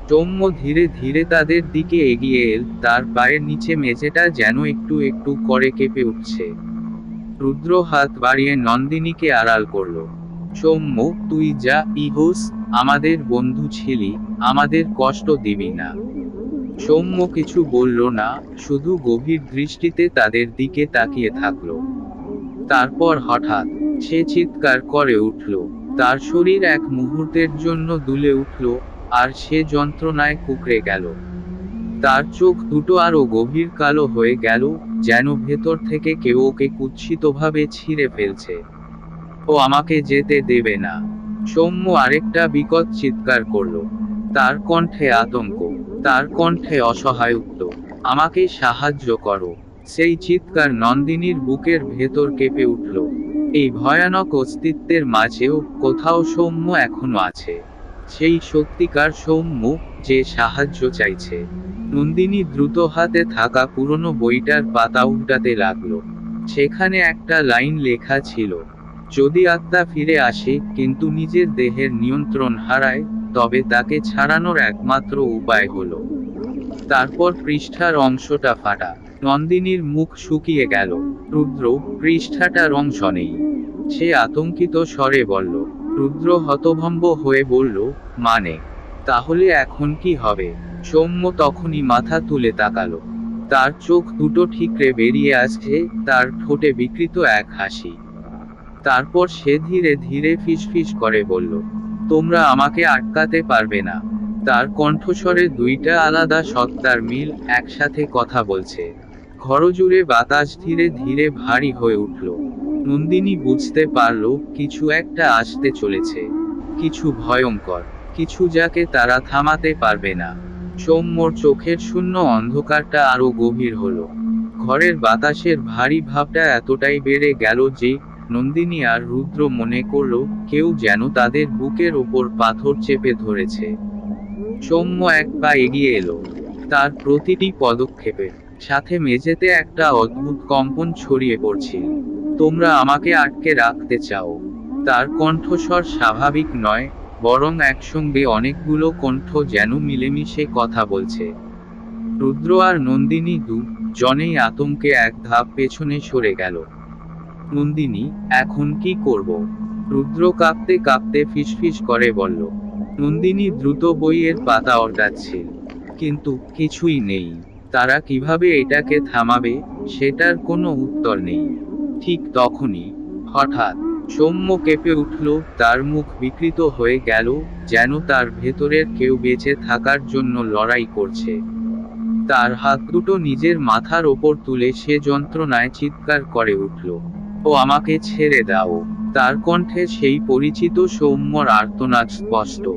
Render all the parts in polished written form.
সৌম্য ধীরে ধীরে তাদের দিকে এগিয়ে এল, তার পায়ের নিচে মেঝেটা যেন একটু একটু করে কেঁপে উঠছে। রুদ্র হাত বাড়িয়ে নন্দিনীকে আড়াল করল। সৌম্য, তুই যা ইহোস, আমাদের বন্ধু ছিলি, আমাদের কষ্ট দিবি না। সৌম্য কিছু বলল না, শুধু গভীর দৃষ্টিতে তাদের দিকে তাকিয়ে থাকল। তারপর হঠাৎ সে চিৎকার করে উঠল। তার শরীর এক মুহূর্তের জন্য দুলে উঠল, আর সে যন্ত্রণায় কুঁকড়ে গেল। তার চোখ দুটো আরো গভীর কালো হয়ে গেল, যেন ভেতর থেকে কেউ ওকে কুৎসিতভাবে ছিঁড়ে ফেলছে। ও আমাকে যেতে দেবে না। সৌম্য আরেকটা বিকট চিৎকার করল। তার কণ্ঠে আতঙ্ক, তার কণ্ঠে অসহায়ত্ব। আমাকে সাহায্য করো। সেই চিৎকার নন্দিনীর বুকের ভেতর কেঁপে উঠল। এই ভয়ানক অস্তিত্বের মাঝেও কোথাও সৌম্য এখনো আছে। সেই সত্যিকার সৌম্য, যে সাহায্য চাইছে। নন্দিনী দ্রুত হাতে থাকা পুরনো বইটার পাতা উল্টাতে লাগলো। সেখানে একটা লাইন লেখা ছিল, যদি আত্মা ফিরে আসে কিন্তু নিজের দেহের নিয়ন্ত্রণ হারায়, তবে তাকে ছাড়ানোর একমাত্র উপায় হলো। তারপর পৃষ্ঠার অংশটা ফাটা। নন্দিনীর মুখ শুকিয়ে গেল। রুদ্র, পৃষ্ঠাটার অংশ নেই। সে আতঙ্কিত স্বরে বলল। রুদ্র হতভম্ব হয়ে বলল, মানে? তাহলে এখন কি হবে? সৌম্য তখনই মাথা তুলে তাকালো। তার চোখ দুটো ঠিকরে বেরিয়ে আসছে, তার ঠোঁটে বিকৃত এক হাসি। তারপর সে ধীরে ধীরে ফিসফিস করে বলল, তোমরা আমাকে আটকাতে পারবে না। তার কণ্ঠস্বরে দুইটা আলাদা সত্তার মিল একসাথে কথা বলছে। ঘরজুড়ে বাতাস ধীরে ধীরে ভারী হয়ে উঠল। নন্দিনী বুঝতে পারল, কিছু একটা আসতে চলেছে। কিছু ভয়ঙ্কর, কিছু যাকে তারা থামাতে পারবে না। সৌম্যর চোখের শূন্য অন্ধকারটা আরো গভীর হলো। ঘরের বাতাসের ভারী ভাবটা এতটাই বেড়ে গেল যে নন্দিনী আর রুদ্র মনে করল কেউ যেন তাদের বুকের ওপর পাথর চেপে ধরেছে। সৌম্য এক পা এগিয়ে এলো। তার প্রতিটি পদক্ষেপের সাথে মেঝেতে একটা অদ্ভুত কম্পন ছড়িয়ে পড়ছিল। তোমরা আমাকে আটকে রাখতে চাও? তার কণ্ঠস্বর স্বাভাবিক নয়, বরং একসঙ্গে অনেকগুলো কণ্ঠ যেন মিলেমিশে কথা বলছে। রুদ্র আর নন্দিনী জনেই আতঙ্কে এক ধাপ পেছনে সরে গেল। নন্দিনী, এখন কি করব? রুদ্র কাঁপতে কাঁপতে ফিসফিস করে বলল। নন্দিনী দ্রুত বইয়ের পাতা ওল্টাচ্ছিল। কিন্তু কিছুই নেই। তারা কিভাবে এটাকে থামাবে, সেটার কোনো উত্তর নেই। ঠিক তখনই হঠাৎ সৌম্য কেঁপে উঠল, তার মুখ বিকৃত হয়ে গেল, যেন তার ভেতরের কেউ বেঁচে থাকার জন্য লড়াই করছে। তার হাত দুটো নিজের মাথার ওপর তুলে সে যন্ত্রণায় চিৎকার করে উঠল, ও আমাকে ছেড়ে দাও। তার কণ্ঠে সেই পরিচিত সৌম্যর আর্তনাদ স্পষ্ট।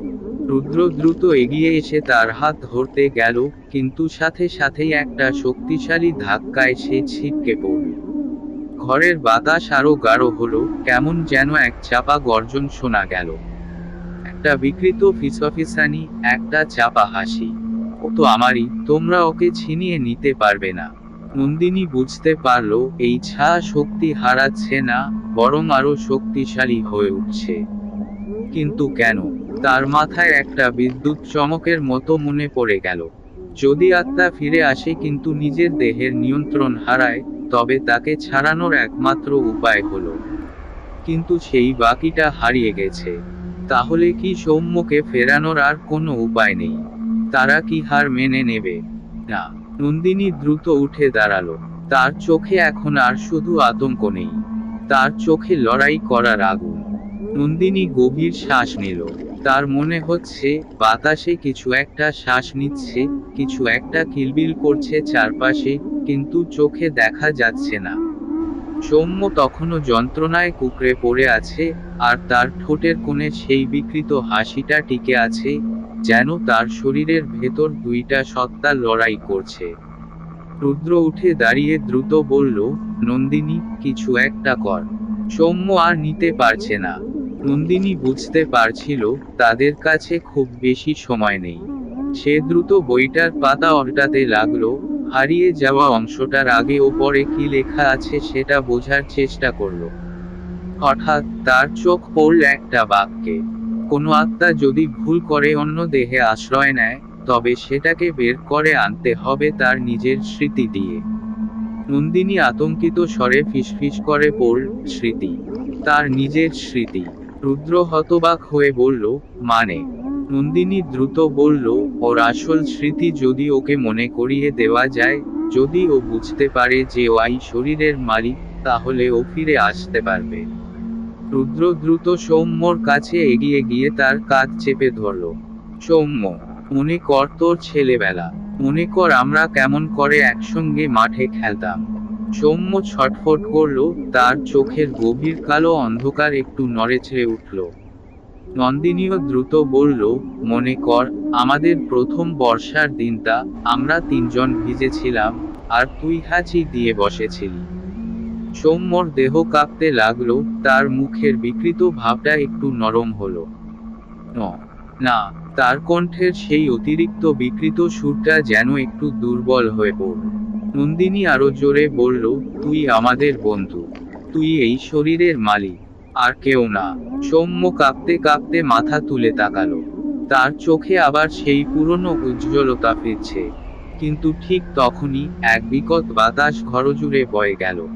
রুদ্র দ্রুত এগিয়ে এসে তার হাত ধরতে গেল, কিন্তু সাথে সাথেই একটা শক্তিশালী ধাক্কায় সে ছিটকে পড়ল। ঘরের বাতাস আরো গাঢ় হলো, কেমন যেন এক চাপা গর্জন শোনা গেল। একটা বিকৃত ফিসফিসানি, একটা চাপা হাসি। ও তো আমারই, তোমরা ওকে ছিনিয়ে নিতে পারবে না। নন্দিনী বুঝতে পারল, এই ছায়া শক্তি হারাচ্ছে না, বরং আরো শক্তিশালী হয়ে উঠছে। কিন্তু কেন? তার মাথায় একটা বিদ্যুৎ চমকের মতো মনে পড়ে গেল। যদি আত্মা ফিরে আসে কিন্তু নিজের দেহের নিয়ন্ত্রণ হারায়, তবে তাকে ছাড়ানোর একমাত্র উপায় হলো। কিন্তু সেই বাকিটা হারিয়ে গেছে। তাহলে কি সৌম্যকে ফেরানোর আর কোনো উপায় নেই? তারা কি হার মেনে নেবে? না। নন্দিনী দ্রুত উঠে দাঁড়ালো। তার চোখে এখন আর শুধু আতঙ্ক নেই, তার চোখে লড়াই করার আগুন। নন্দিনী গভীর শ্বাস নিল। তার মনে হচ্ছে বাতাসে কিছু একটা শ্বাস নিচ্ছে, কিছু একটা কিলবিল করছে চারপাশে, কিন্তু চোখে দেখা যাচ্ছে না। সৌম্য তখনও যন্ত্রণায় কুঁকড়ে পড়ে আছে, আর তার ঠোঁটের কোণে সেই বিকৃত হাসিটা টিকে আছে, যেন তার শরীরের ভেতর দুইটা সত্তা লড়াই করছে। রুদ্র উঠে দাঁড়িয়ে দ্রুত বলল, নন্দিনী, কিছু একটা কর। সৌম্য আর নিতে পারছে না। নন্দিনী বুঝতে পারছিল তাদের কাছে খুব বেশি সময় নেই। সে দ্রুত বইটার পাতা উল্টাতে লাগলো, হারিয়ে যাওয়া অংশটার আগে ও পরে কি লেখা আছে সেটা বোঝার চেষ্টা করল। হঠাৎ তার চোখ পড়ল একটা বাক্যে। কোনো আত্মা যদি ভুল করে অন্য দেহে আশ্রয় নেয়, তবে সেটাকে বের করে আনতে হবে তার নিজের স্মৃতি দিয়ে। নন্দিনী আতঙ্কিত স্বরে ফিসফিস করে বলল, স্মৃতি? তার নিজের স্মৃতি? রুদ্র হতবাক হয়ে বলল, মানে? নন্দিনী দ্রুত বলল, ওর আসল স্মৃতি যদি ওকে মনে করিয়ে দেওয়া যায়, যদি ও বুঝতে পারে যে ও এই শরীরের মালিক, তাহলে ও ফিরে আসতে পারবে। রুদ্র দ্রুত সৌম্যর কাছে এগিয়ে গিয়ে তার কাঁধ চেপে ধরল। সৌম্য, মনে কর তোর ছেলেবেলা। মনে কর আমরা কেমন করে একসঙ্গে মাঠে খেলতাম। সৌম্য ছটফট করল, তার চোখের গভীর কালো অন্ধকার একটু নড়েচড়ে উঠল। নন্দিনীও দ্রুত বলল, মনে কর আমাদের প্রথম বর্ষার দিনটা, আমরা তিনজন ভিজেছিলাম, আর তুই হাঁচি দিয়ে বসেছিলি। সৌম্যর দেহ কাঁপতে লাগলো, তার মুখের বিকৃত ভাবটা একটু নরম হলো। ন না, তার কণ্ঠের সেই অতিরিক্ত বিকৃত সুরটা যেন একটু দুর্বল হয়ে পড়ল। নন্দিনী আরো জোরে বলল, তুই আমাদের বন্ধু। তুই এই শরীরের মালিক, আর কেউ না। সৌম্য কাঁপতে কাঁপতে মাথা তুলে তাকালো। তার চোখে আবার সেই পুরনো উজ্জ্বলতা ফিরছে। কিন্তু ঠিক তখনই এক বিকট বাতাস ঘরজুড়ে বয়ে গেল।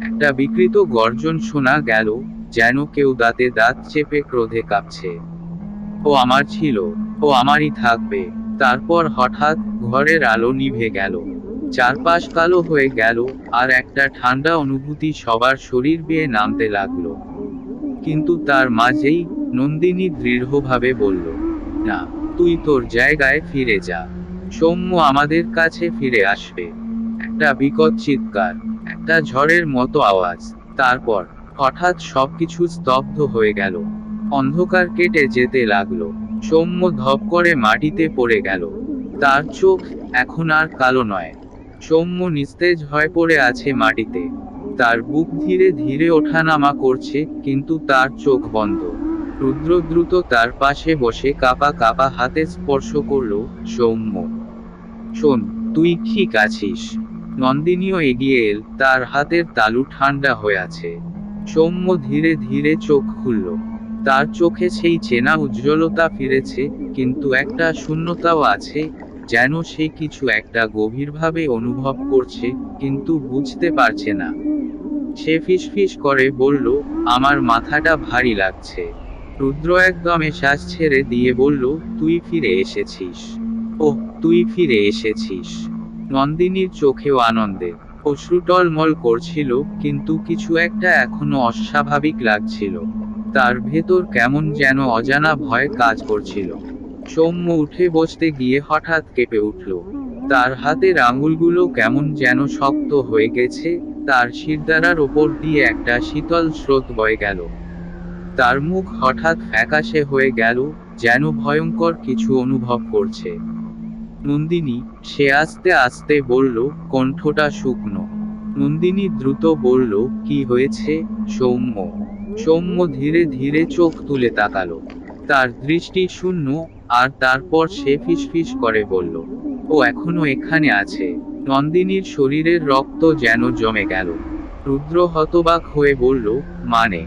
একটা বিকৃত গর্জন শোনা গেল, যেন কেউ দাঁতে দাঁত চেপে ক্রোধে কাঁপছে। ও আমার ছিল, ও আমারই থাকবে। তারপর হঠাৎ ঘরের আলো নিভে গেল। চারপাশ কালো হয়ে গেল, আর একটা ঠান্ডা অনুভূতি সবার শরীর বেয়ে নামতে লাগলো। কিন্তু তার মাঝেই নন্দিনী দৃঢ়ভাবে বলল, না, তুই তোর জায়গায় ফিরে যা। সৌম্য আমাদের কাছে ফিরে আসবে। একটা বিকট চিৎকার, একটা ঝড়ের মতো আওয়াজ। তারপর হঠাৎ সবকিছু স্তব্ধ হয়ে গেল। অন্ধকার কেটে যেতে লাগলো। সৌম্য ধপ করে মাটিতে পড়ে গেল। তার চোখ এখন আর কালো নয়। সৌম্য নিস্তেজ হয়ে পড়ে আছে মাটিতে। তার বুক ধীরে ধীরে ওঠানামা করছে, কিন্তু তার চোখ বন্ধ। রুদ্র দ্রুত তার পাশে বসে কাঁপা কাঁপা হাতে স্পর্শ করল, সৌম্য, শোন, তুই ঠিক আছিস? নন্দিনীও এগিয়ে এল, তার হাতের তালু ঠান্ডা হয়ে আছে। সৌম্য ধীরে ধীরে চোখ খুলল। তার চোখে সেই চেনা উজ্জ্বলতা ফিরেছে, কিন্তু একটা শূন্যতাও আছে, যেন সে কিছু একটা গভীরভাবে অনুভব করছে, কিন্তু বুঝতে পারছে না। সে ফিসফিস করে বলল, আমার মাথাটা ভারী লাগছে। রুদ্র একদমে শ্বাস ছেড়ে দিয়ে বলল, তুই ফিরে এসেছিস। ওহ, তুই ফিরে এসেছিস। নন্দিনীর চোখেও আনন্দে অশ্রু টলমল করছিল, কিন্তু কিছু একটা এখনো অস্বাভাবিক লাগছিল। তার ভেতর কেমন যেন অজানা ভয় কাজ করছিল। সৌম্য উঠে বসতে গিয়ে হঠাৎ কেঁপে উঠল। তার হাতের আঙুলগুলো কেমন যেন শক্ত হয়ে গেছে, তার শিরদাঁড়ার ওপর দিয়ে একটা শীতল স্রোত বয়ে গেল। তার মুখ হঠাৎ ফ্যাকাশে হয়ে গেল, যেন ভয়ঙ্কর কিছু অনুভব করছে। নন্দিনী, সে আস্তে আস্তে বলল, কণ্ঠটা শুকনো। নন্দিনী দ্রুত বলল, কি হয়েছে, সৌম্য? সৌম্য ধীরে ধীরে চোখ তুলে তাকালো। তার দৃষ্টি শূন্য, আর তারপর সে ফিসফিস করে বলল, ও এখনো এখানে আছে। নন্দিনীর শরীরের রক্ত যেন জমে গেল। রুদ্র হতবাক হয়ে বলল, মানে?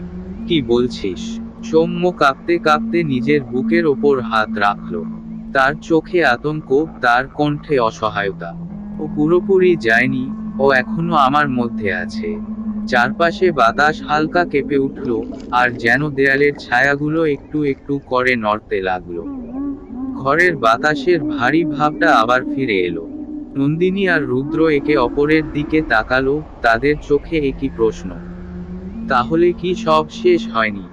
কি বলছিস? সৌম্য কাঁপতে কাঁপতে নিজের বুকের ওপর হাত রাখল। তার চোখে আতঙ্ক, তার কণ্ঠে অসহায়তা। ও পুরোপুরি যায়নি, ও এখনো আমার মধ্যে আছে। চারপাশে বাতাস হালকা কেঁপে উঠল, আর যেন দেয়ালের ছায়াগুলো একটু একটু করে নড়তে লাগলো। ঘরের বাতাসের ভারী ভাবটা আবার ফিরে এলো। নন্দিনী আর রুদ্র একে অপরের দিকে তাকালো, তাদের চোখে একই প্রশ্ন। তাহলে কি সব শেষ হয়নি?